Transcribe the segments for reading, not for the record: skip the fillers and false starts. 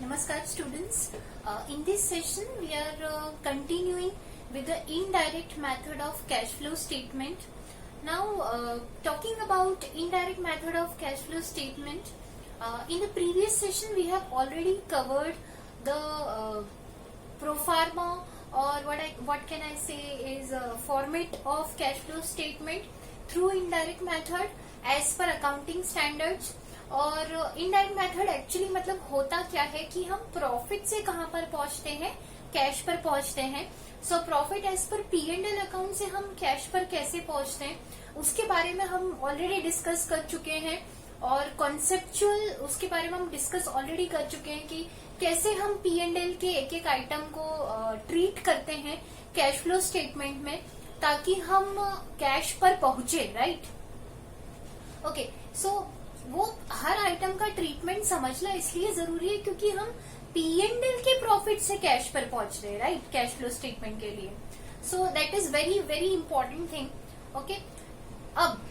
Namaskar students. In this session we are continuing with the indirect method of cash flow statement. Now talking about indirect method of cash flow statement, in the previous session we have already covered the pro forma, or what can I say is format of cash flow statement through indirect method as per accounting standards. और indirect method actually मतलब होता क्या है कि हम profit से कहां पर पहुंचते हैं, कैश पर पहुंचते हैं. So profit as per P&L account से हम कैश पर कैसे पहुंचते हैं उसके बारे में हम ऑलरेडी डिस्कस कर चुके हैं. और कॉन्सेप्चुअल उसके बारे में हम डिस्कस ऑलरेडी कर चुके हैं कि कैसे हम P&L के एक एक आइटम को ट्रीट करते हैं कैश फ्लो स्टेटमेंट में, ताकि हम कैश पर पहुंचे. Right, okay. सो वो हर आइटम का ट्रीटमेंट समझना इसलिए जरूरी है क्योंकि हम P&L के प्रॉफिट से कैश पर पहुंच रहे हैं. राइट, कैश फ्लो स्टेटमेंट के लिए. So that is very very important thing. Okay, अब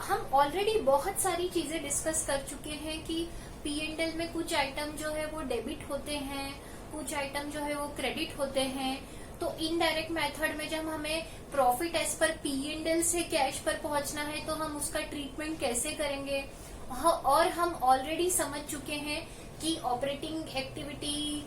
हम ऑलरेडी बहुत सारी चीजें डिस्कस कर चुके हैं कि P&L में कुछ आइटम जो है वो डेबिट होते हैं, कुछ आइटम जो है वो क्रेडिट होते हैं. तो इनडायरेक्ट मेथड में जब हमें प्रॉफिट एज पर P&L से कैश पर पहुंचना है तो हम उसका ट्रीटमेंट कैसे करेंगे. और हम ऑलरेडी समझ चुके हैं कि ऑपरेटिंग एक्टिविटी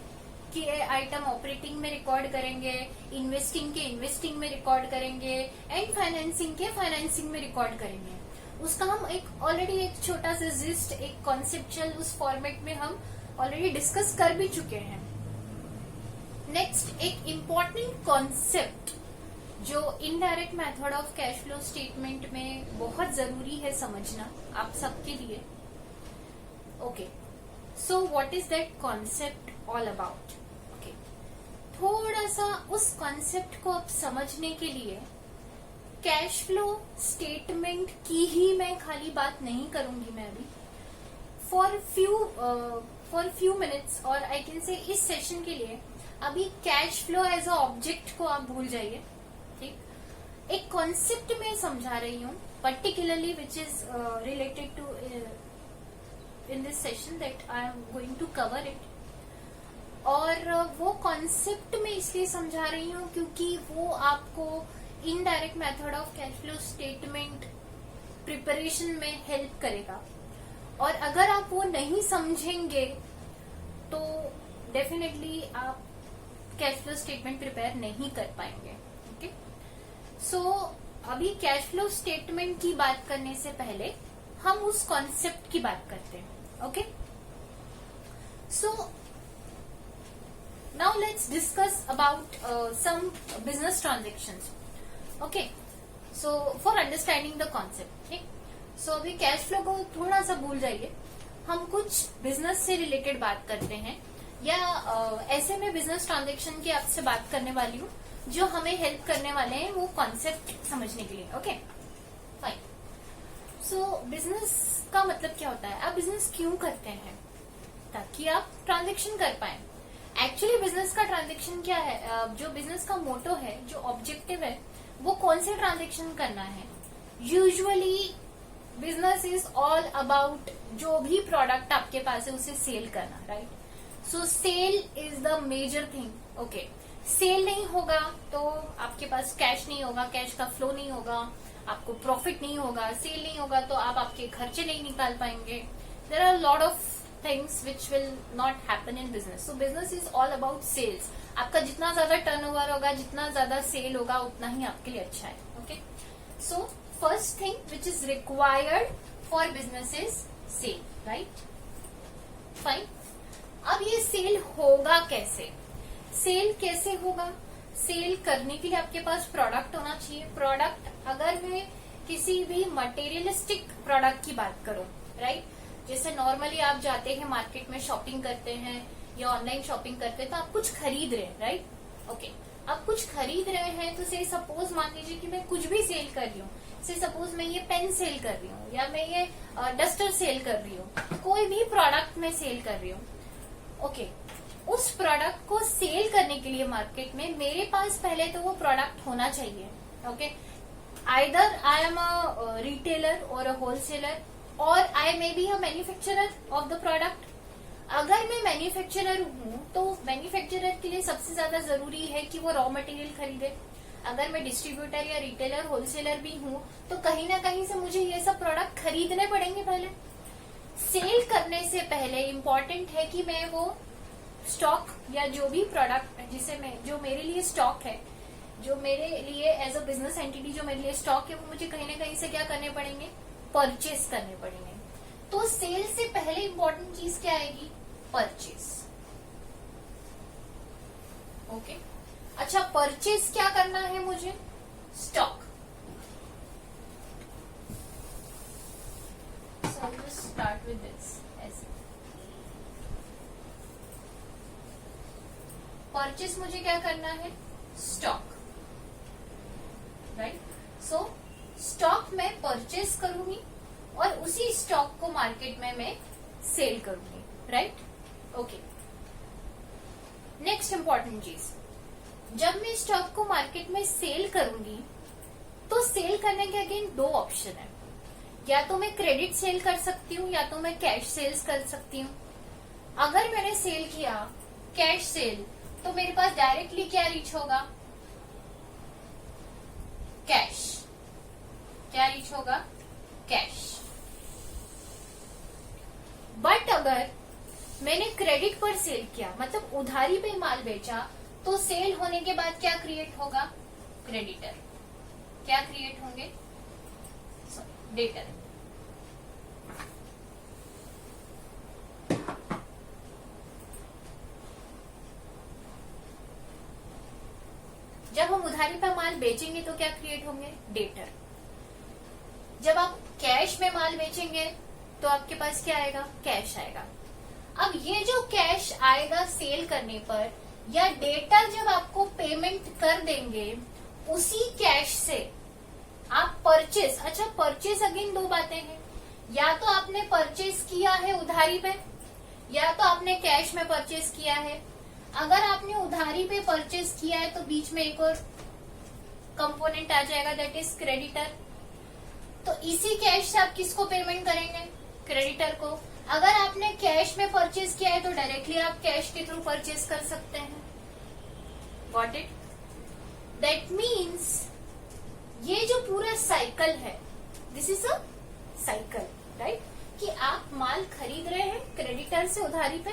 के आइटम ऑपरेटिंग में रिकॉर्ड करेंगे, इन्वेस्टिंग के इन्वेस्टिंग में रिकॉर्ड करेंगे, एंड फाइनेंसिंग के फाइनेंसिंग में रिकॉर्ड करेंगे. उसका हम एक ऑलरेडी एक छोटा सा जिस्ट, एक कॉन्सेप्चुअल उस फॉर्मेट में हम ऑलरेडी डिस्कस कर भी चुके हैं. नेक्स्ट, एक इम्पॉर्टेंट कॉन्सेप्ट जो indirect method of cash flow statement में बहुत जरूरी है समझना आप सबके लिए. Okay, so what is that concept all about. Okay, थोड़ा सा उस कॉन्सेप्ट को अब समझने के लिए कैश फ्लो स्टेटमेंट की ही मैं खाली बात नहीं करूंगी. मैं अभी फॉर फ्यू मिनट्स, और आई कैन से इस सेशन के लिए अभी cash flow as a object को आप भूल जाइए. एक कॉन्सेप्ट में समझा रही हूँ particularly which is related to in this session that I am going to cover it. और वो कॉन्सेप्ट में इसलिए समझा रही हूँ क्योंकि वो आपको indirect method of cash flow statement preparation में हेल्प करेगा. और अगर आप वो नहीं समझेंगे तो डेफिनेटली आप कैश फ्लो स्टेटमेंट प्रिपेयर नहीं कर पाएंगे. सो अभी कैश फ्लो स्टेटमेंट की बात करने से पहले हम उस कॉन्सेप्ट की बात करते हैं. Okay, so now let's discuss about some business transactions. Okay, so for understanding the concept. ठीक, सो अभी कैश फ्लो को थोड़ा सा भूल जाइए. हम कुछ बिजनेस से रिलेटेड बात करते हैं, या ऐसे में बिजनेस ट्रांजेक्शन की आपसे बात करने वाली हूँ जो हमें हेल्प करने वाले हैं वो कॉन्सेप्ट समझने के लिए. Okay, fine. सो बिजनेस का मतलब क्या होता है, आप बिजनेस क्यों करते हैं? ताकि आप ट्रांजैक्शन कर पाए. एक्चुअली बिजनेस का ट्रांजैक्शन क्या है, जो बिजनेस का मोटो है, जो ऑब्जेक्टिव है, वो कौन से ट्रांजैक्शन करना है. Usually business is all about जो भी प्रोडक्ट आपके पास है उसे सेल करना. Right, so sale is the major thing. Okay, sale नहीं होगा तो आपके पास कैश नहीं होगा, कैश का फ्लो नहीं होगा, आपको प्रॉफिट नहीं होगा. सेल नहीं होगा तो आप आपके खर्चे नहीं निकाल पाएंगे. There are lot of things which will not happen in business. So business is all about sales. आपका जितना ज्यादा टर्नओवर होगा, जितना ज्यादा सेल होगा, उतना ही आपके लिए अच्छा है. Okay, so first thing which is required for business is sale. Right, fine. अब ये सेल होगा कैसे? सेल कैसे होगा? सेल करने के लिए आपके पास प्रोडक्ट होना चाहिए. प्रोडक्ट, अगर मैं किसी भी मटेरियलिस्टिक प्रोडक्ट की बात करूं, राइट, जैसे नॉर्मली आप जाते हैं मार्केट में, शॉपिंग करते हैं या ऑनलाइन शॉपिंग करते हैं, तो आप कुछ खरीद रहे हैं. राइट, ओके, आप कुछ खरीद रहे हैं तो से सपोज मान लीजिए कि मैं कुछ भी सेल कर रही हूँ. से सपोज मैं ये पेन सेल कर रही हूँ, या मैं ये डस्टर सेल कर रही हूँ, कोई भी प्रोडक्ट मैं सेल कर रही हूँ. ओके, उस प्रोडक्ट को सेल करने के लिए मार्केट में मेरे पास पहले तो वो प्रोडक्ट होना चाहिए. Okay, either I am a retailer और अ होलसेलर, और I may be a manufacturer of the product. अगर मैं मैन्युफैक्चरर हूँ तो मैन्युफैक्चरर के लिए सबसे ज्यादा जरूरी है कि वो रॉ मटेरियल खरीदे। अगर मैं डिस्ट्रीब्यूटर या रिटेलर होलसेलर भी हूँ तो कहीं ना कहीं से मुझे ये सब प्रोडक्ट खरीदने पड़ेंगे। पहले सेल करने से पहले इम्पोर्टेंट है कि मैं वो स्टॉक या जो भी प्रोडक्ट जिसे मैं जो मेरे लिए स्टॉक है, जो मेरे लिए एज अ बिजनेस एंटिटी जो मेरे लिए स्टॉक है, वो मुझे कहीं ना कहीं से क्या करने पड़ेंगे, परचेस करने पड़ेंगे। तो सेल से पहले इम्पोर्टेंट चीज क्या आएगी, परचेस। ओके, अच्छा परचेस क्या करना है मुझे, stock. So I'll just start with this. Purchase मुझे क्या करना है, स्टॉक, राइट। सो स्टॉक मैं परचेस करूंगी और उसी स्टॉक को मार्केट में मैं सेल करूंगी, राइट। ओके, नेक्स्ट इंपॉर्टेंट चीज, जब मैं स्टॉक को मार्केट में सेल करूंगी तो सेल करने के अगेन दो ऑप्शन है, या तो मैं क्रेडिट सेल कर सकती हूँ या तो मैं कैश सेल्स कर सकती हूँ। अगर मैंने सेल किया कैश सेल तो मेरे पास डायरेक्टली क्या रीच होगा, कैश। क्या रीच होगा, कैश। बट अगर मैंने क्रेडिट पर सेल किया, मतलब उधारी पे माल बेचा, तो सेल होने के बाद क्या क्रिएट होगा, क्रेडिटर। क्या क्रिएट होंगे, डेटर। जब हम उधारी पर माल बेचेंगे तो क्या क्रिएट होंगे, डेटर। जब आप कैश में माल बेचेंगे तो आपके पास क्या आएगा, कैश आएगा। अब ये जो कैश आएगा सेल करने पर, या डेटर जब आपको पेमेंट कर देंगे, उसी कैश से आप परचेस, अच्छा परचेस अगेन दो बातें हैं, या तो आपने परचेस किया है उधारी पे या तो आपने कैश में परचेस किया है। अगर आपने उधारी पे परचेस किया है तो बीच में एक और कंपोनेंट आ जाएगा, दैट इज क्रेडिटर। तो इसी कैश से आप किसको पेमेंट करेंगे, क्रेडिटर को। अगर आपने कैश में परचेस किया है तो डायरेक्टली आप कैश के थ्रू परचेस कर सकते हैं। Got it? दैट मीन्स ये जो पूरा साइकिल है, this is a cycle, right, कि आप माल खरीद रहे हैं क्रेडिटर से उधारी पे,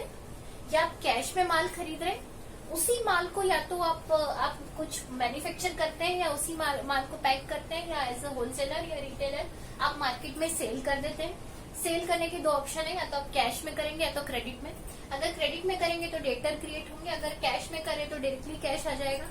या आप कैश में माल खरीद रहे हैं। उसी माल को या तो आप कुछ मैन्युफैक्चर करते हैं या उसी माल को पैक करते हैं, या एज अ होलसेलर या रिटेलर आप मार्केट में सेल कर देते हैं। सेल करने के दो ऑप्शन है, या तो आप कैश में करेंगे या तो क्रेडिट में। अगर क्रेडिट में करेंगे तो डेटर क्रिएट होंगे, अगर कैश में करें तो डायरेक्टली कैश आ जाएगा।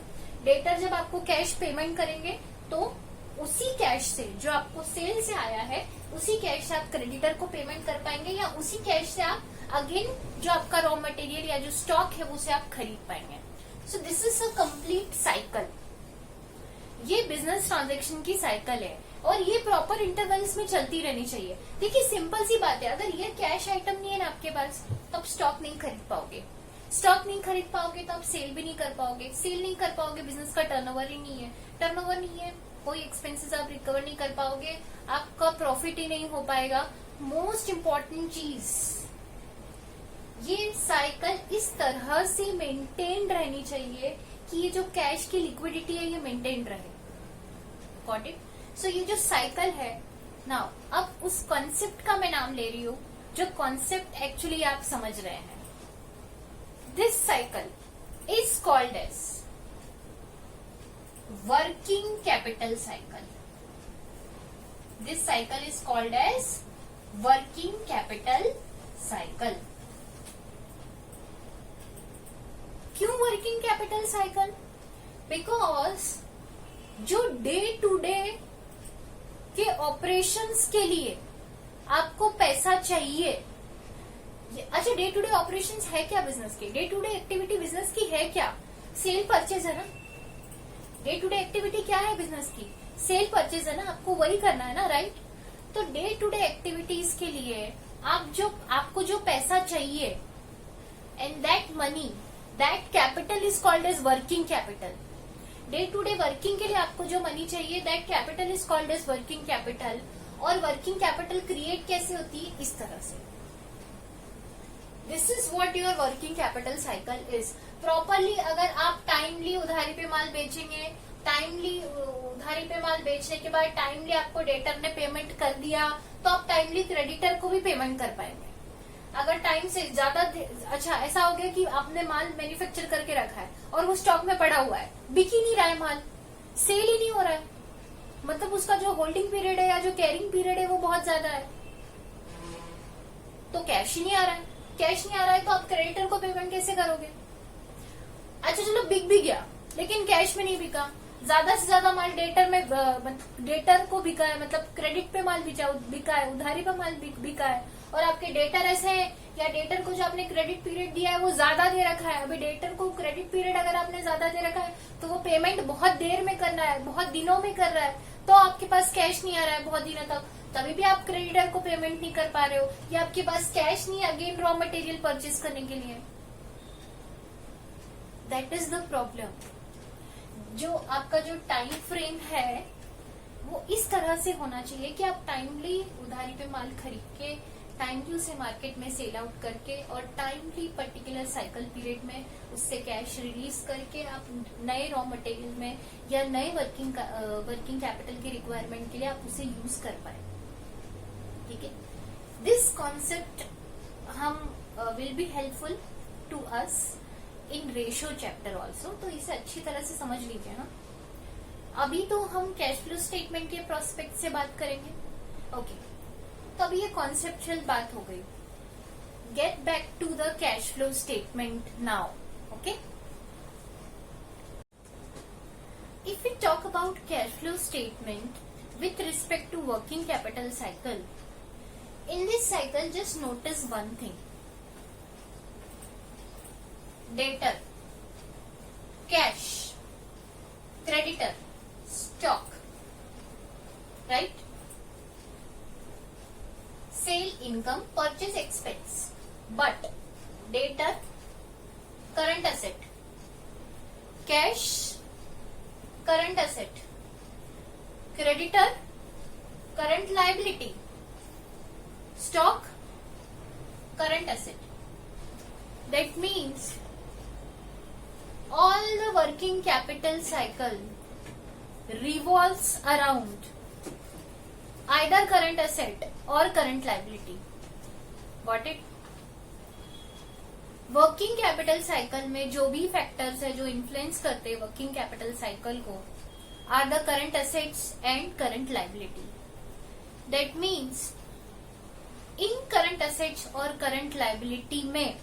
डेटर जब आपको कैश पेमेंट करेंगे तो उसी कैश से जो आपको सेल से आया है, उसी कैश से आप क्रेडिटर को पेमेंट कर पाएंगे, या उसी कैश से आप अगेन जो आपका रॉ मटेरियल या जो स्टॉक है उसे आप खरीद पाएंगे। सो this is a complete cycle. ये बिजनेस ट्रांजैक्शन की साइकिल है और ये प्रॉपर इंटरवल्स में चलती रहनी चाहिए। देखिए सिंपल सी बात है, अगर ये कैश आइटम नहीं है ना आपके पास तो आप स्टॉक नहीं खरीद पाओगे। स्टॉक नहीं खरीद पाओगे तो आप सेल भी नहीं कर पाओगे। सेल नहीं कर पाओगे, बिजनेस का टर्नओवर ही नहीं है। टर्नओवर नहीं है, कोई एक्सपेंसेस आप रिकवर नहीं कर पाओगे, आपका प्रॉफिट ही नहीं हो पाएगा। मोस्ट इम्पोर्टेंट चीज, ये साइकिल इस तरह से मेंटेन रहनी चाहिए कि ये जो कैश की लिक्विडिटी है ये मेंटेन रहे। Got it? सो ये जो साइकिल है ना, अब उस कॉन्सेप्ट का मैं नाम ले रही हूं जो कॉन्सेप्ट एक्चुअली आप समझ रहे हैं। This cycle is called as working capital cycle. This cycle is called as working capital cycle. क्यों वर्किंग कैपिटल साइकिल? बिकॉज जो डे टू डे के ऑपरेशंस के लिए आपको पैसा चाहिए। अच्छा, डे टू डे ऑपरेशंस है क्या बिजनेस के? Day to day activity business की है क्या? सेल परचेज है ना। डे टू डे एक्टिविटी क्या है बिजनेस की? सेल परचेज है ना, आपको वही करना है ना, राइट? तो डे टू डे एक्टिविटीज के लिए आपको जो पैसा चाहिए, and that money, that capital is called as working capital. Day to day working के लिए आपको जो मनी चाहिए, that capital is called as working capital. और वर्किंग कैपिटल क्रिएट कैसे होती है? इस तरह से। This is what your working capital cycle is. Properly अगर आप टाइमली उधारी पे माल बेचेंगे, टाइमली उधारी पे माल बेचने के बाद टाइमली आपको डेटर ने पेमेंट कर दिया, तो आप टाइमली क्रेडिटर को भी पेमेंट कर पाएंगे। अगर टाइम से ज्यादा, अच्छा ऐसा हो गया कि आपने माल मैन्युफैक्चर करके रखा है और वो स्टॉक में पड़ा हुआ है, बिक ही नहीं रहा है माल, सेल ही नहीं हो रहा है, मतलब उसका जो होल्डिंग पीरियड है या जो कैरिंग पीरियड है वो बहुत ज्यादा है, तो कैश ही नहीं आ रहा है। कैश नहीं आ रहा है तो आप क्रेडिटर को पेमेंट कैसे करोगे? अच्छा चलो बिक भी गया लेकिन कैश में नहीं बिका, ज्यादा से ज्यादा माल डेटर में, डेटर को बिका है, मतलब क्रेडिट पे माल बिका है, उधारी पे माल बिका है, और आपके डेटर ऐसे है या डेटर को जो आपने क्रेडिट पीरियड दिया है वो ज्यादा दे रखा है। अभी डेटर को क्रेडिट पीरियड अगर आपने ज्यादा दे रखा है तो वो पेमेंट बहुत देर में करना है, बहुत दिनों में कर रहा है, तो आपके पास कैश नहीं आ रहा है बहुत दिनों तक, तभी भी आप क्रेडिटर को पेमेंट नहीं कर पा रहे हो, या आपके पास कैश नहीं अगेन रॉ मटेरियल परचेज करने के लिए। That is the problem. जो आपका जो टाइम फ्रेम है वो इस तरह से होना चाहिए कि आप टाइमली उधारी पे माल खरीद के टाइमली उसे मार्केट में सेल आउट करके और टाइमली पर्टिकुलर साइकिल पीरियड में उससे कैश रिलीज करके आप नए रॉ मटेरियल में या नए वर्किंग कैपिटल की रिक्वायरमेंट के लिए आप उसे यूज कर पाए। ठीक है, दिस कॉन्सेप्ट हम will be helpful to us in ratio chapter also, तो इसे अच्छी तरह से समझ लीजिए ना। अभी तो हम कैश फ्लो स्टेटमेंट के प्रोस्पेक्ट से बात करेंगे। ओके, तो अभी ये कॉन्सेप्चुअल बात हो गई। Get back to the cash flow statement now. Okay, if we talk about cash flow statement with respect to working capital cycle, in this cycle just notice one thing: debtor, cash, creditor, stock, right? Sale income, purchase expense, but debtor, current asset, cash, current asset, creditor, current liability, stock, current asset. That means all the working capital cycle revolves around either current asset or current liability. Got it? Working capital cycle में जो भी factors है जो influence करते हैं working capital cycle को are the current assets and current liability. That means in current assets और current liability में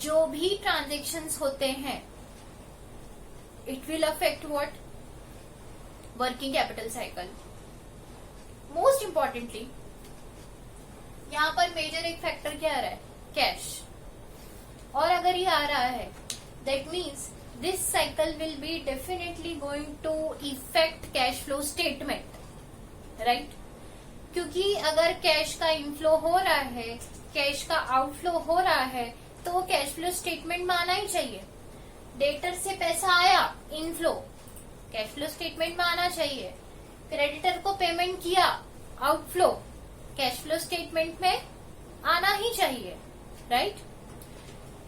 जो भी transactions होते हैं it will affect what? Working capital cycle. Most importantly यहाँ पर मेजर एक फैक्टर क्या आ रहा है? कैश। और अगर ये आ रहा है that means this cycle will be definitely going to affect cash flow statement, right? क्योंकि अगर कैश का इनफ्लो हो रहा है, कैश का आउटफ्लो हो रहा है, तो वो कैश फ्लो स्टेटमेंट में आना ही चाहिए। डेटर से पैसा आया, इनफ्लो, कैश फ्लो स्टेटमेंट में आना चाहिए। क्रेडिटर को पेमेंट किया, आउटफ्लो, कैश फ्लो स्टेटमेंट में आना ही चाहिए, राइट?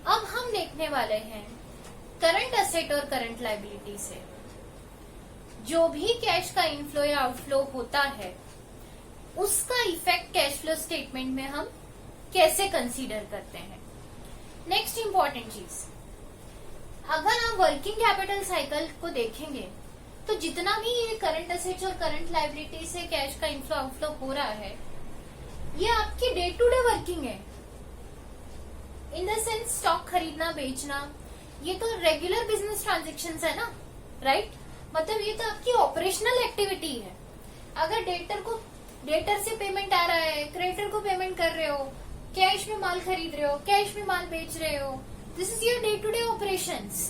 अब हम देखने वाले हैं करंट असेट और करंट लायबिलिटी से जो भी कैश का इनफ्लो या आउटफ्लो होता है उसका इफेक्ट कैश फ्लो स्टेटमेंट में हम कैसे कंसीडर करते हैं। नेक्स्ट इंपॉर्टेंट चीज, अगर आप वर्किंग कैपिटल साइकिल को देखेंगे तो जितना भी ये करंट असेट्स और करंट लायबिलिटी से कैश का इनफ्लो आउटफ्लो हो रहा है ये आपकी डे टू डे वर्किंग है। इन द सेंस स्टॉक खरीदना बेचना ये तो रेगुलर बिजनेस ट्रांजेक्शन्स है ना, राइट? मतलब ये तो आपकी ऑपरेशनल एक्टिविटी है। अगर डेटर से पेमेंट आ रहा है, क्रेडिटर को पेमेंट कर रहे हो, कैश में माल खरीद रहे हो, कैश में माल बेच रहे हो, this is your day to day operations.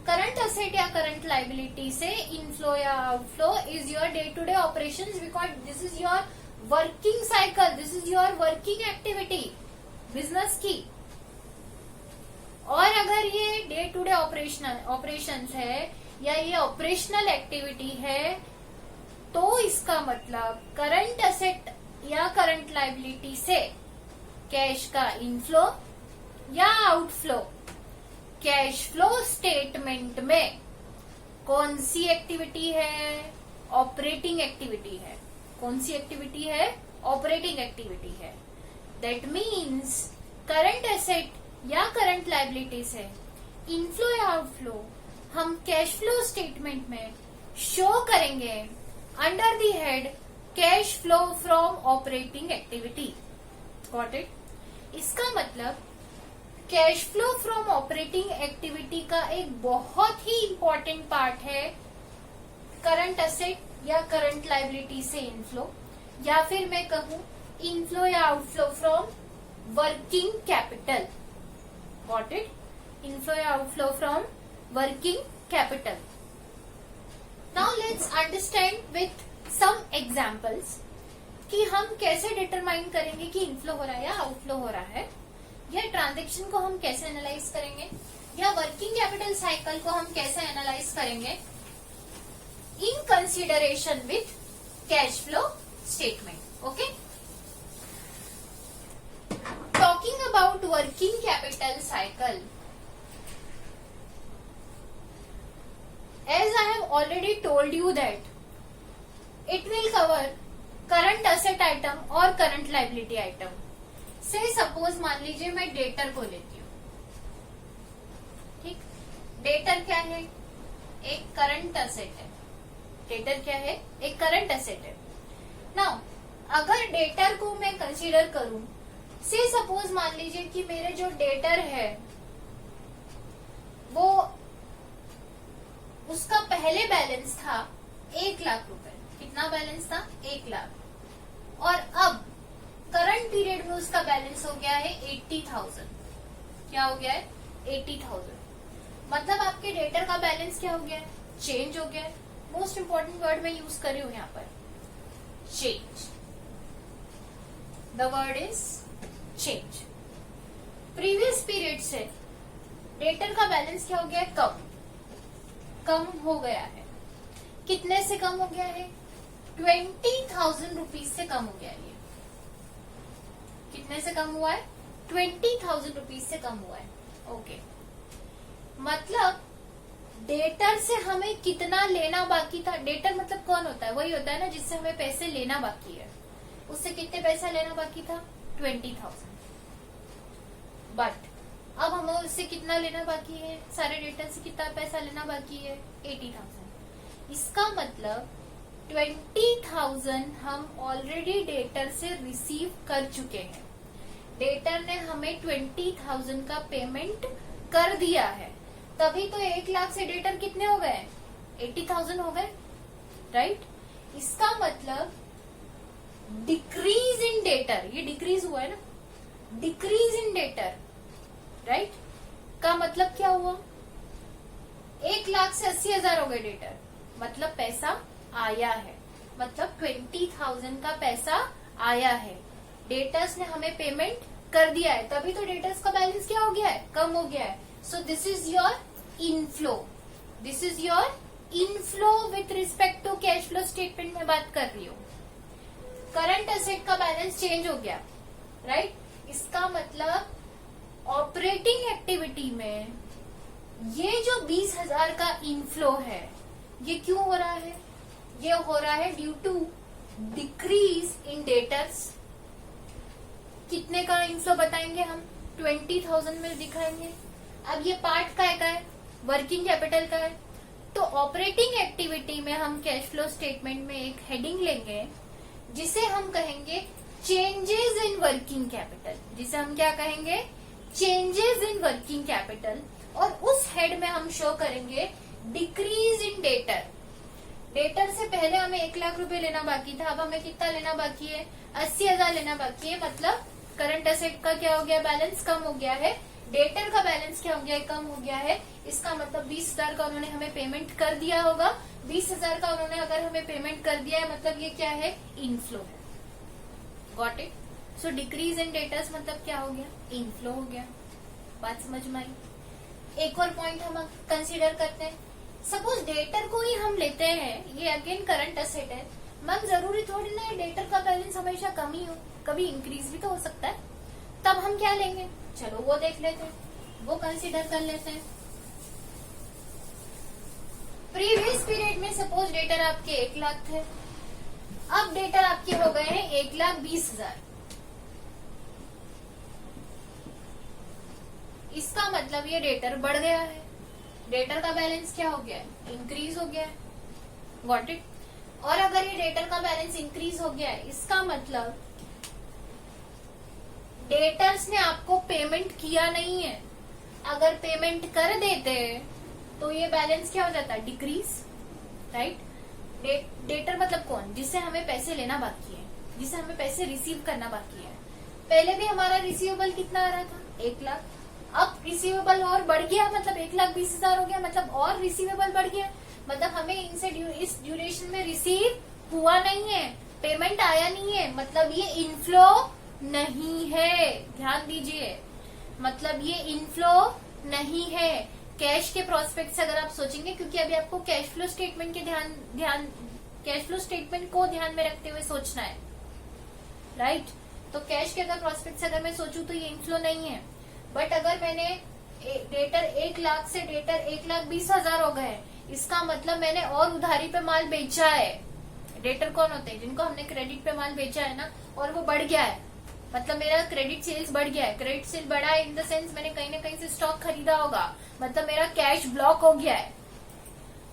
Current asset या करंट लायबिलिटी से इनफ्लो या outflow is your day to day operations because this is your working cycle, this is your working activity business की। और अगर ये day to day operations है या ये ऑपरेशनल एक्टिविटी है तो इसका मतलब करंट असेट या करंट लायबिलिटी से कैश का इनफ्लो या आउटफ्लो। कैश फ्लो स्टेटमेंट में कौन सी एक्टिविटी है? ऑपरेटिंग एक्टिविटी है। कौन सी एक्टिविटी है? ऑपरेटिंग एक्टिविटी है। दैट मीन्स करंट एसेट या करंट लायबिलिटीज है, इनफ्लो या आउटफ्लो हम कैश फ्लो स्टेटमेंट में शो करेंगे under the head cash flow from operating activity. Got it? इसका मतलब cash flow from operating activity का एक बहुत ही इंपॉर्टेंट पार्ट है करंट एसेट या करंट लायबिलिटी से इनफ्लो, या फिर मैं कहूं इनफ्लो या outflow from working capital. Got it? Inflow या outflow from working capital. Now let's understand with some examples कि हम कैसे डिटरमाइन करेंगे कि इनफ्लो हो रहा है या आउटफ्लो हो रहा है, या ट्रांजेक्शन को हम कैसे एनालाइज करेंगे, या वर्किंग कैपिटल साइकिल को हम कैसे एनालाइज करेंगे in consideration with cash flow statement. Okay, talking about working capital cycle, as I have already told you that it will cover current asset item और current liability item। से suppose मान लीजिए मैं debtor को लेती हूँ, ठीक? डेटर क्या है? एक करंट एसेट है। डेटर क्या है? एक करंट एसेट है। नाउ अगर डेटर को मैं कंसीडर करूं, से सपोज मान लीजिए कि मेरे जो डेटर है वो उसका पहले बैलेंस था 1 लाख रुपए। कितना बैलेंस था? 1 लाख। और अब करंट पीरियड में उसका बैलेंस हो गया है 80,000। क्या हो गया है? 80,000। मतलब आपके डेटर का बैलेंस क्या हो गया है? चेंज हो गया है। मोस्ट इंपॉर्टेंट वर्ड मैं यूज कर रही हूं यहाँ पर, change. The word is change. Previous period से डेटर का बैलेंस क्या हो गया है? कम हो गया है। कितने से कम हो गया है? 20,000 रुपीज से कम हो गया है। ये कितने से कम हुआ है? 20,000 रुपीज से कम हुआ है। ओके, मतलब डेटर से हमें कितना लेना बाकी था? डेटर मतलब कौन होता है? वही होता है ना जिससे हमें पैसे लेना बाकी है। उससे कितने पैसा लेना बाकी था? 20,000। बट अब हमें उससे कितना लेना बाकी है? सारे डेटर से कितना पैसा लेना बाकी है? 80,000। इसका मतलब 20,000 हम ऑलरेडी डेटर से रिसीव कर चुके हैं। डेटर ने हमें 20,000 का पेमेंट कर दिया है, तभी तो 1 लाख से डेटर कितने हो गए? 80,000 हो गए, राइट? इसका मतलब डिक्रीज इन डेटर, ये डिक्रीज हुआ है ना, डिक्रीज इन डेटर, राइट? का मतलब क्या हुआ? 1 लाख से 80,000 हो गए डेटर, मतलब पैसा आया है, मतलब 20,000 का पैसा आया है। डेटर्स ने हमें पेमेंट कर दिया है, तभी तो डेटर्स का बैलेंस क्या हो गया है? कम हो गया है। So this is your inflow. This is your inflow with respect to cash flow statement में बात कर रही हूँ। करंट एसेट का बैलेंस चेंज हो गया, राइट? इसका मतलब ऑपरेटिंग एक्टिविटी में ये जो 20,000 का इनफ्लो है, ये क्यों हो रहा है? ये हो रहा है due to decrease in debtors. कितने का इनफ्लो बताएंगे हम? 20,000 में दिखाएंगे। अब ये पार्ट का है? वर्किंग कैपिटल का है। तो ऑपरेटिंग एक्टिविटी में हम कैश फ्लो स्टेटमेंट में एक हेडिंग लेंगे जिसे हम कहेंगे चेंजेस इन वर्किंग कैपिटल। जिसे हम क्या कहेंगे? Changes in working capital. और उस हेड में हम शो करेंगे डिक्रीज इन डेटर। डेटर से पहले हमें 1 लाख रुपए लेना बाकी था, अब हमें कितना लेना बाकी है? 80,000 लेना बाकी है। मतलब करंट एसेट का क्या हो गया? बैलेंस कम हो गया है। डेटर का बैलेंस क्या हो गया है? कम हो गया है। इसका मतलब 20,000 का उन्होंने हमें पेमेंट कर दिया होगा। 20,000 का उन्होंने अगर हमें पेमेंट कर दिया है, मतलब ये क्या है? इनफ्लो है। Got it? So decrease in debtors मतलब क्या हो गया? इनफ्लो हो गया। बात समझ में आई? एक और पॉइंट हम कंसीडर करते हैं। सपोज डेटर को ही हम लेते हैं, ये अगेन करंट एसेट है। मैम जरूरी थोड़ी ना डेटर का बैलेंस हमेशा कम ही हो, कभी इंक्रीज भी तो हो सकता है। तब हम क्या लेंगे, चलो वो देख लेते हैं, वो कंसीडर कर लेते हैं। प्रीवियस पीरियड में सपोज डेटर आपके 1 लाख थे, अब डेटर आपके हो गए हैं 1,20,000। इसका मतलब ये डेटर बढ़ गया है, डेटर का बैलेंस क्या हो गया है, इंक्रीज हो गया है। Got it. और अगर ये डेटर का बैलेंस इंक्रीज हो गया है, इसका मतलब डेटर्स ने आपको पेमेंट किया नहीं है। अगर पेमेंट कर देते तो ये बैलेंस क्या हो जाता है, डिक्रीज, राइट। डेटर मतलब कौन, जिससे हमें पैसे लेना बाकी है, जिससे हमें पैसे रिसीव करना बाकी है। पहले भी हमारा रिसीवेबल कितना आ रहा था, 1 लाख, अब रिसीवेबल और बढ़ गया, मतलब 1,20,000 हो गया, मतलब और रिसीवेबल बढ़ गया, मतलब हमें इनसे इस ड्यूरेशन में रिसीव हुआ नहीं है, पेमेंट आया नहीं है, मतलब ये इनफ्लो नहीं है। ध्यान दीजिए, मतलब ये इनफ्लो नहीं है। कैश के प्रोस्पेक्ट से अगर आप सोचेंगे, क्योंकि अभी आपको कैश फ्लो स्टेटमेंट के कैश फ्लो स्टेटमेंट को ध्यान में रखते हुए सोचना है, राइट। तो कैश के अगर प्रोस्पेक्ट से अगर मैं सोचूं तो ये इनफ्लो नहीं है। बट अगर मैंने डेटर 1 लाख से डेटर 1,20,000 हो गए, इसका मतलब मैंने और उधारी पे माल बेचा है। डेटर कौन होते हैं, जिनको हमने क्रेडिट पे माल बेचा है ना, और वो बढ़ गया है, मतलब मेरा क्रेडिट सेल्स बढ़ गया है। क्रेडिट सेल बढ़ा है इन द सेंस मैंने कहीं ना कहीं से स्टॉक खरीदा होगा, मतलब मेरा कैश ब्लॉक हो गया है,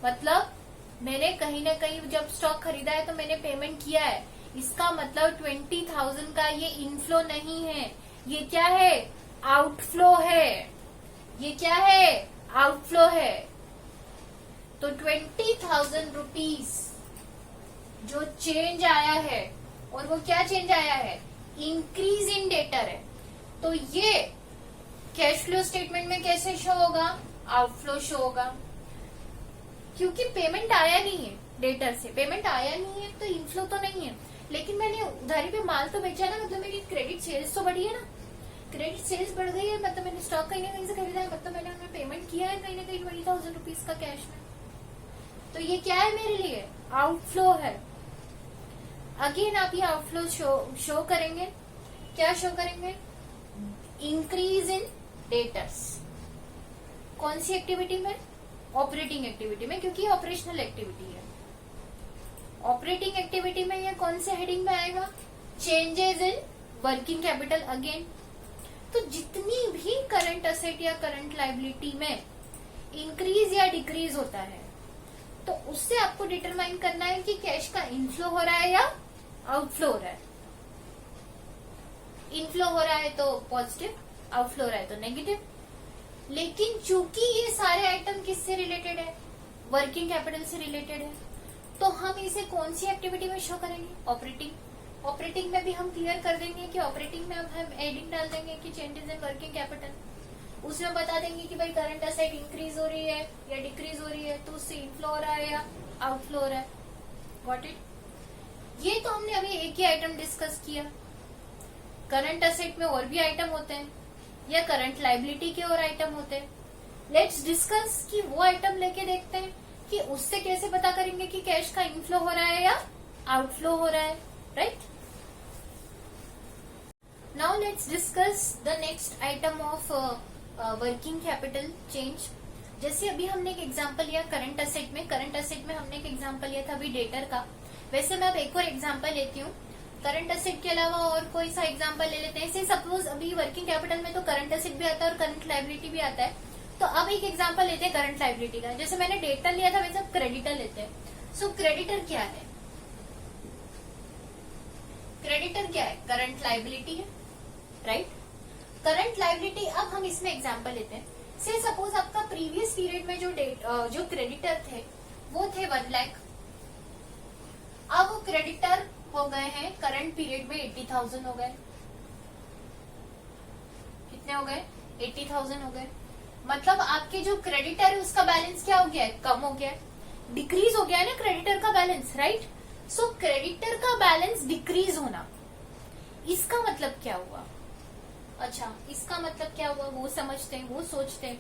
मतलब मैंने कहीं ना कहीं जब स्टॉक खरीदा है तो मैंने पेमेंट किया है। इसका मतलब 20,000 का ये इनफ्लो नहीं है, ये क्या है, आउटफ्लो है। ये क्या है, आउटफ्लो है। तो 20,000 रुपीज जो चेंज आया है, और वो क्या चेंज आया है, इंक्रीज इन डेटर है। तो ये कैश फ्लो स्टेटमेंट में कैसे शो होगा, आउटफ्लो शो होगा, क्योंकि पेमेंट आया नहीं है, डेटर से पेमेंट आया नहीं है, तो इनफ्लो तो नहीं है। लेकिन मैंने उधारी पे माल तो बेचा ना, मतलब मेरी क्रेडिट सेल्स तो बढ़ी है ना, क्रेडिट सेल्स बढ़ गई है, मतलब मैंने स्टॉक कहीं ना कहीं से खरीदा है, मतलब मैंने उन्हें पेमेंट किया है कहीं ना कहीं 20,000 रुपीज का कैश में। तो ये क्या है मेरे लिए, आउटफ्लो है। अगेन आप ये आउटफ्लो शो करेंगे, क्या शो करेंगे, इंक्रीज इन डेटर्स। कौन सी एक्टिविटी में, ऑपरेटिंग एक्टिविटी में, क्योंकि ऑपरेशनल एक्टिविटी है। ऑपरेटिंग एक्टिविटी में ये कौन से हेडिंग में आएगा, changes in working capital. Again तो जितनी भी करंट असेट या करंट लायबिलिटी में इंक्रीज या डिक्रीज होता है, तो उससे आपको डिटरमाइन करना है कि कैश का इनफ्लो हो रहा है या आउटफ्लो हो रहा है। इनफ्लो हो रहा है तो पॉजिटिव, आउटफ्लो हो रहा है तो नेगेटिव। लेकिन चूंकि ये सारे आइटम किससे रिलेटेड है, वर्किंग कैपिटल से रिलेटेड है, तो हम इसे कौन सी एक्टिविटी में शो करेंगे, ऑपरेटिंग। ऑपरेटिंग में भी हम क्लियर कर देंगे कि ऑपरेटिंग में अब हम एडिंग डाल देंगे कि चेंजेस इन वर्किंग कैपिटल। उसमें बता देंगे कि भाई करंट असेट इंक्रीज हो रही है या डिक्रीज हो रही है, तो उससे इनफ्लो हो रहा है या आउटफ्लो हो रहा है। Got it. ये तो हमने अभी एक ही आइटम डिस्कस किया। करंट असेट में और भी आइटम होते हैं, या करंट लायबिलिटी के और आइटम होते हैं। लेट्स डिस्कस कि वो आइटम लेके देखते हैं कि उससे कैसे पता करेंगे कि कैश का इनफ्लो हो रहा है या आउटफ्लो हो रहा है, right. Now let's discuss the next item of working capital change. जैसे अभी हमने एक एग्जांपल लिया करंट असेट में, करंट असेट में हमने एक एग्जांपल लिया था अभी डेटर का। वैसे मैं अब एक और एग्जांपल लेती हूँ, करंट असेट के अलावा और कोई सा एग्जांपल ले लेते हैं। जैसे सपोज अभी वर्किंग कैपिटल में तो करंट असेट भी आता है और करंट लायबिलिटी भी आता है, तो अब एक एग्जांपल लेते हैं करंट लायबिलिटी का। जैसे मैंने डेटर लिया था, वैसे अब क्रेडिटर लेते हैं। सो क्रेडिटर क्या है, क्रेडिटर क्या है, करंट लायबिलिटी है, राइट। करंट लायबिलिटी, अब हम इसमें एग्जांपल लेते हैं। से सपोज आपका प्रीवियस पीरियड में जो क्रेडिटर थे वो थे 1 लाख, अब वो क्रेडिटर हो गए हैं करंट पीरियड में 80,000 हो गए। कितने हो गए, 80,000 हो गए। मतलब आपके जो क्रेडिटर है उसका बैलेंस क्या हो गया है, कम हो गया है, डिक्रीज हो गया है ना क्रेडिटर का बैलेंस, राइट। सो क्रेडिटर का बैलेंस डिक्रीज होना, इसका मतलब क्या हुआ, अच्छा इसका मतलब क्या हुआ वो समझते हैं, वो सोचते हैं।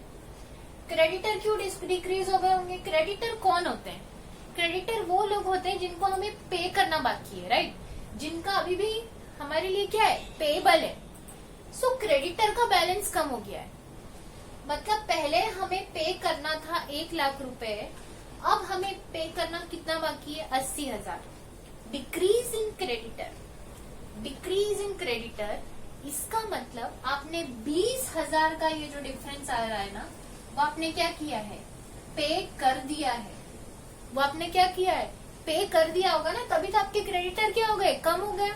क्रेडिटर क्यों डिक्रीज हो गए होंगे, क्रेडिटर कौन होते हैं, क्रेडिटर वो लोग होते हैं जिनको हमें पे करना बाकी है, राइट। जिनका अभी भी हमारे लिए क्या है, पेएबल है। सो क्रेडिटर का बैलेंस कम हो गया है, मतलब पहले हमें पे करना था 1,00,000 रुपए, अब हमें पे करना कितना बाकी है? 80,000। Decrease in creditor, decrease in creditor, इसका मतलब आपने 20,000 का ये जो डिफरेंस आ रहा है ना, वो आपने क्या किया है? पे कर दिया है। वो आपने क्या किया है? पे कर दिया होगा ना, तभी तो आपके क्रेडिटर क्या हो गए? कम हो गया।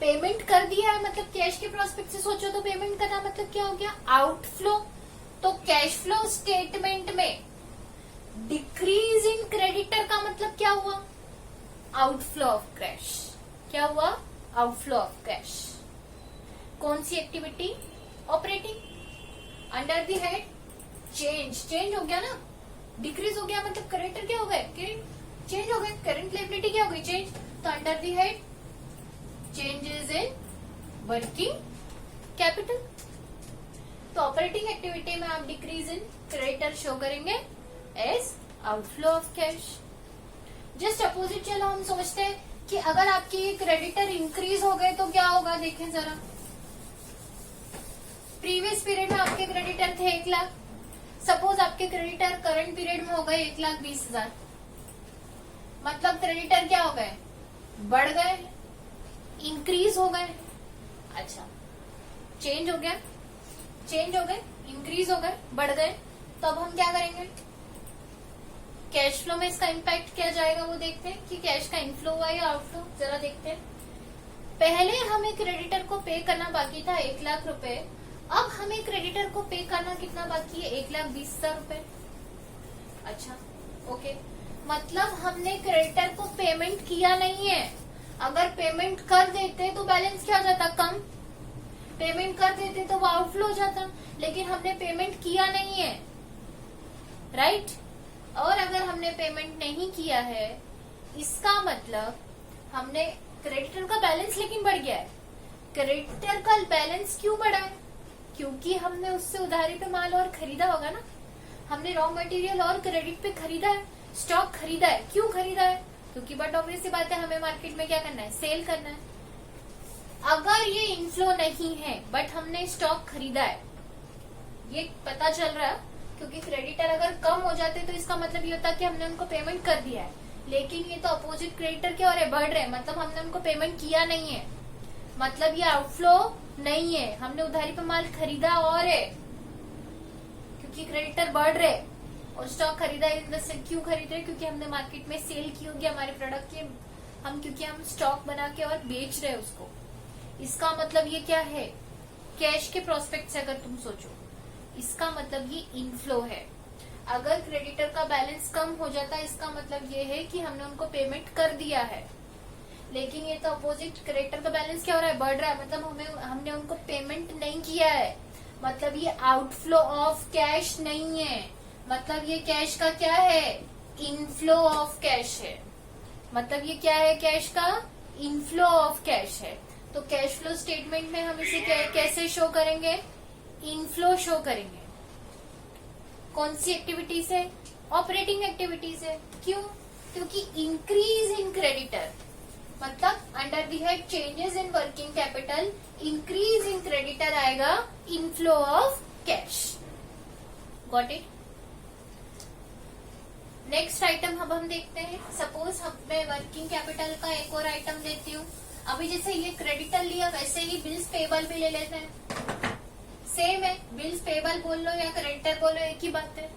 पेमेंट कर दिया है मतलब कैश के प्रोस्पेक्ट से सोचो तो पेमेंट करना मतलब क्या हो गया? आउटफ्लो। तो कैश फ्लो स्टेटमेंट में डिक्रीज इन क्रेडिटर का मतलब क्या हुआ? Outflow of cash. क्या हुआ? Outflow of cash. कौन सी activity? Operating. Under the head change, change हो गया ना, डिक्रीज हो गया मतलब क्रेडिटर क्या हो गए? चेंज हो गए। करंट लायबिलिटी क्या हो गई? चेंज। तो under the head changes in working capital. तो ऑपरेटिंग एक्टिविटी में आप डिक्रीज इन क्रेडिटर शो करेंगे as outflow of cash. Just opposite चलो हम सोचते हैं कि अगर आपकी क्रेडिटर इंक्रीज हो गए तो क्या होगा? देखें जरा, प्रीवियस पीरियड में आपके क्रेडिटर थे 1,00,000, सपोज आपके क्रेडिटर करंट पीरियड में हो गए 1,20,000, मतलब क्रेडिटर क्या हो गए? बढ़ गए, इंक्रीज हो गए। अच्छा, चेंज हो गया, चेंज हो गए, इंक्रीज हो गए, बढ़ गए, तो अब हम क्या करेंगे? कैश फ्लो में इसका इम्पैक्ट क्या जाएगा वो देखते हैं कि कैश का इनफ्लो हुआ या आउटफ्लो। जरा देखते हैं। पहले हमें क्रेडिटर को पे करना बाकी था 1,00,000 रुपए, अब हमें क्रेडिटर को पे करना कितना बाकी है? 1,20,000 रुपए। अच्छा, ओके, मतलब हमने क्रेडिटर को पेमेंट किया नहीं है। अगर पेमेंट कर देते तो बैलेंस क्या हो जाता? कम। पेमेंट कर देते तो वो आउटफ्लो हो जाता, लेकिन हमने पेमेंट किया नहीं है, राइट? और अगर हमने पेमेंट नहीं किया है, इसका मतलब हमने क्रेडिटर का बैलेंस लेकिन बढ़ गया है। क्रेडिटर का बैलेंस क्यों बढ़ा है? क्योंकि हमने उससे उधारी पे माल और खरीदा होगा ना, हमने रॉ मटेरियल और क्रेडिट पे खरीदा है, स्टॉक खरीदा है। क्यों खरीदा है? क्योंकि बट ऑब्वियस सी बात है, हमें मार्केट में क्या करना है? सेल करना है। अगर ये इनफ्लो नहीं है बट हमने स्टॉक खरीदा है, ये पता चल रहा है, क्योंकि क्रेडिटर अगर कम हो जाते तो इसका मतलब ये होता कि हमने उनको पेमेंट कर दिया है, लेकिन ये तो अपोजिट क्रेडिटर क्या हो रहे? बढ़ रहे, मतलब हमने उनको पेमेंट किया नहीं है, मतलब ये आउटफ्लो नहीं है, हमने उधारी पे माल खरीदा और है, क्योंकि क्रेडिटर बढ़ रहे और स्टॉक खरीदा क्यों खरीद रहे? क्योंकि हमने मार्केट में सेल की होगी हमारे प्रोडक्ट की, क्योंकि हम स्टॉक बना के और बेच रहे उसको। इसका मतलब ये क्या है? कैश के प्रोस्पेक्ट से अगर तुम सोचो, इसका मतलब ये इनफ्लो है। अगर क्रेडिटर का बैलेंस कम हो जाता है, इसका मतलब ये है कि हमने उनको पेमेंट कर दिया है, लेकिन ये तो अपोजिट, क्रेडिटर का बैलेंस क्या हो रहा है? बढ़ रहा है, मतलब हमने उनको पेमेंट नहीं किया है, मतलब ये आउटफ्लो ऑफ कैश नहीं है, मतलब ये कैश का क्या है? इनफ्लो ऑफ कैश है। मतलब ये क्या है? कैश का इनफ्लो ऑफ कैश है। तो कैश फ्लो स्टेटमेंट में हम इसे कैसे शो करेंगे? इनफ्लो शो करेंगे। कौन सी एक्टिविटी से? ऑपरेटिंग एक्टिविटी से। क्यों? क्योंकि इंक्रीज इन क्रेडिटर, मतलब under the head changes in working capital, increase in creditor आएगा inflow of cash. Got it? Next item अब हम देखते हैं। सपोज मैं वर्किंग कैपिटल का एक और आइटम देती हूँ। अभी जैसे ये क्रेडिटर लिया, वैसे ही बिल्स पेबल भी ले लेते हैं। सेम है, बिल्स पेबल बोल लो या क्रेडिटर बोलो, एक ही बात है।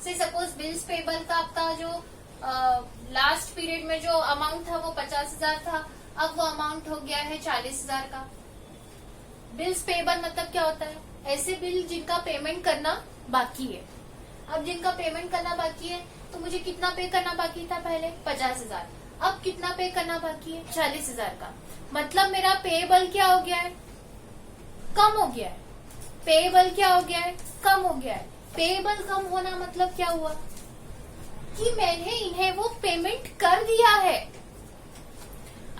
से सपोज बिल्स पेबल का आपका जो लास्ट पीरियड में जो अमाउंट था वो 50,000 था, अब वो अमाउंट हो गया है 40,000 का। बिल्स पेबल मतलब क्या होता है? ऐसे बिल जिनका पेमेंट करना बाकी है। अब जिनका पेमेंट करना बाकी है तो मुझे कितना पे करना बाकी था? पहले 50,000, अब कितना पे करना बाकी है? 40,000 का। मतलब मेरा पेएबल क्या हो गया है? कम हो गया है। पेएबल क्या हो गया है? कम हो गया है। पेएबल कम होना मतलब क्या हुआ? कि मैंने इन्हें वो पेमेंट कर दिया है।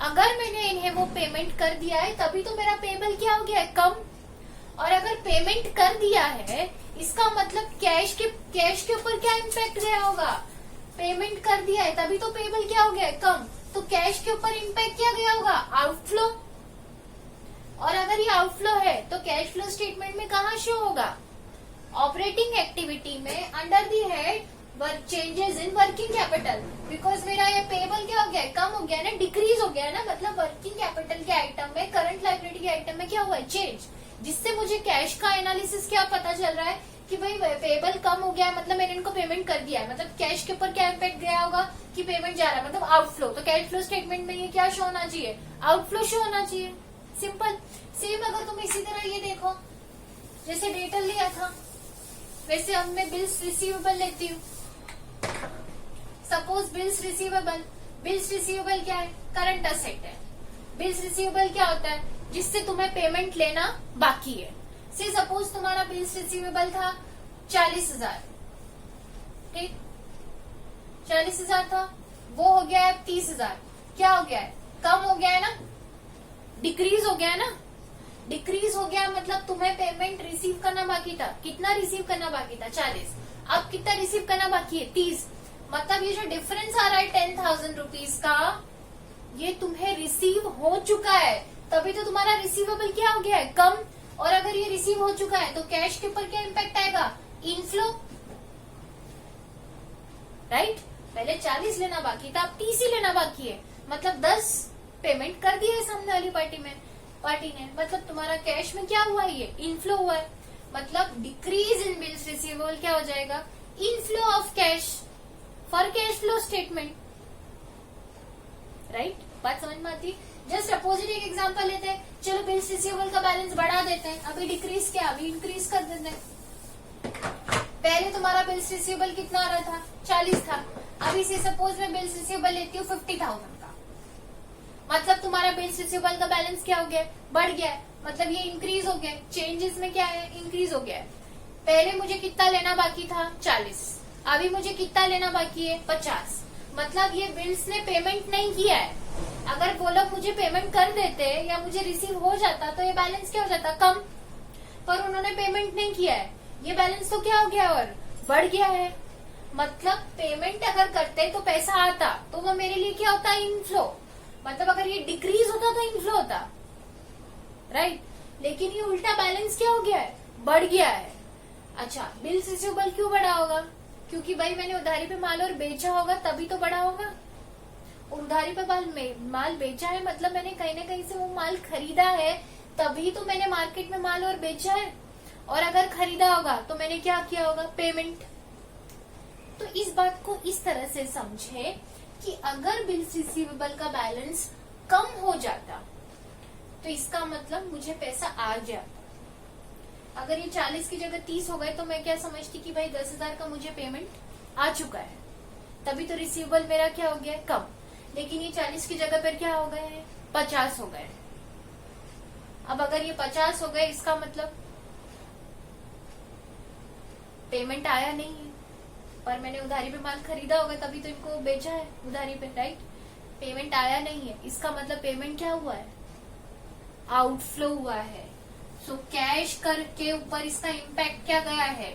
अगर मैंने इन्हें वो पेमेंट कर दिया है तभी तो मेरा पेएबल क्या हो गया है? कम। और अगर पेमेंट कर दिया है इसका मतलब कैश के ऊपर क्या इम्पैक्ट गया होगा? पेमेंट कर दिया है तभी तो पेएबल क्या हो गया है? कम। तो कैश के ऊपर इम्पैक्ट क्या गया होगा? आउटफ्लो। और अगर ये आउटफ्लो है तो कैश फ्लो स्टेटमेंट में कहाँ शो होगा? ऑपरेटिंग एक्टिविटी में under the head work changes in working capital. Because मेरा ये पेबल क्या हो गया है? कम हो गया है ना, डिक्रीज हो गया है ना, मतलब वर्किंग कैपिटल के आइटम में, करंट लायबिलिटी के आइटम में क्या हुआ है? चेंज। जिससे मुझे कैश का एनालिसिस क्या पता चल रहा है कि भाई पेबल कम हो गया है, मतलब मैंने इनको पेमेंट कर दिया है, मतलब कैश के ऊपर क्या इम्पैक्ट गया होगा कि पेमेंट जा रहा है, मतलब आउटफ्लो। तो कैश फ्लो स्टेटमेंट में ये क्या शो होना चाहिए? आउटफ्लो शो होना चाहिए। सिंपल। सेम अगर तुम इसी तरह ये देखो, जैसे डेटल लिया था वैसे अब मैं बिल्स रिसीवेबल लेती हूँ। Suppose bills receivable, bills receivable क्या है? करंट असेट है। बिल्स रिसीवेबल क्या होता है? जिससे तुम्हें पेमेंट लेना बाकी है। से सपोज तुम्हारा बिल्स रिसीवेबल था 40,000, ठीक, 40,000 था, वो हो गया है 30,000। क्या हो गया है? कम हो गया है ना, डिक्रीज हो गया है ना। डिक्रीज हो गया मतलब तुम्हें पेमेंट रिसीव करना बाकी था। कितना रिसीव करना बाकी था? 40। अब कितना रिसीव करना बाकी है? 30। मतलब ये जो डिफरेंस आ रहा है 10,000 रुपीज का, ये तुम्हें रिसीव हो चुका है, तभी तो तुम्हारा रिसीवेबल क्या हो गया है? कम। और अगर ये रिसीव हो चुका है तो कैश के ऊपर क्या इम्पैक्ट आएगा? Inflow, right. पहले 40 लेना बाकी था, अब 30 ही लेना बाकी है, मतलब 10 पेमेंट कर दिया है सामने वाली पार्टी ने। मतलब तुम्हारा कैश में क्या हुआ है? ये इनफ्लो हुआ है। मतलब डिक्रीज इन बिल्स रिसीवेबल क्या हो जाएगा? Inflow of cash for cash flow statement, right. बात समझ में आती? जस्ट अपोजिट एक एग्जांपल लेते हैं। चलो बिल्स रिसीवेबल का बैलेंस बढ़ा देते हैं, अभी डिक्रीज क्या, अभी इंक्रीज कर देते हैं। पहले तुम्हारा बिल्स रिसीवेबल कितना आ रहा था? 40 था। अभी से सपोज मैं बिल्स रिसीवेबल लेती हूँ 50,000 का, मतलब तुम्हारा बिल्स रिसीवेबल का बैलेंस क्या हो गया? बढ़ गया है, मतलब ये इंक्रीज हो गया। चेंजेस में क्या है? इंक्रीज हो गया है। पहले मुझे कितना लेना बाकी था? 40। अभी मुझे कितना लेना बाकी है? 50। मतलब ये बिल्स ने पेमेंट नहीं किया है। अगर वो लोग मुझे पेमेंट कर देते या मुझे रिसीव हो जाता तो ये बैलेंस क्या हो जाता? कम। पर उन्होंने पेमेंट नहीं किया है, ये बैलेंस तो क्या हो गया? और बढ़ गया है। मतलब पेमेंट अगर करते तो पैसा आता तो वो मेरे लिए क्या होता? इनफ्लो। मतलब अगर ये डिक्रीज होता तो इनफ्लो होता, राइट। लेकिन ये उल्टा बैलेंस क्या हो गया है? बढ़ गया है। अच्छा, बिल्स रिसीवेबल क्यों बढ़ा होगा? क्योंकि भाई मैंने उधारी पे माल और बेचा होगा, तभी तो बढ़ा होगा। और उधारी पे माल बेचा है मतलब मैंने कहीं ना कहीं से वो माल खरीदा है, तभी तो मैंने मार्केट में माल और बेचा है। और अगर खरीदा होगा तो मैंने क्या किया होगा? पेमेंट। तो इस बात को इस तरह से समझे कि अगर बिल्स रिसीवेबल का बैलेंस कम हो जाता तो इसका मतलब मुझे पैसा आ जाता। अगर ये 40 की जगह 30 हो गए तो मैं क्या समझती कि भाई 10,000 का मुझे पेमेंट आ चुका है, तभी तो रिसीवेबल मेरा क्या हो गया? कम। लेकिन ये 40 की जगह पर क्या हो गए हैं? 50 हो गए। अब अगर ये 50 हो गए इसका मतलब पेमेंट आया नहीं है, पर मैंने उधारी पे माल खरीदा होगा तभी तो इनको बेचा है उधारी पे, राइट। पेमेंट आया नहीं है, इसका मतलब पेमेंट क्या हुआ है? आउटफ्लो हुआ है। सो कैश कर के ऊपर इसका इम्पैक्ट क्या गया है?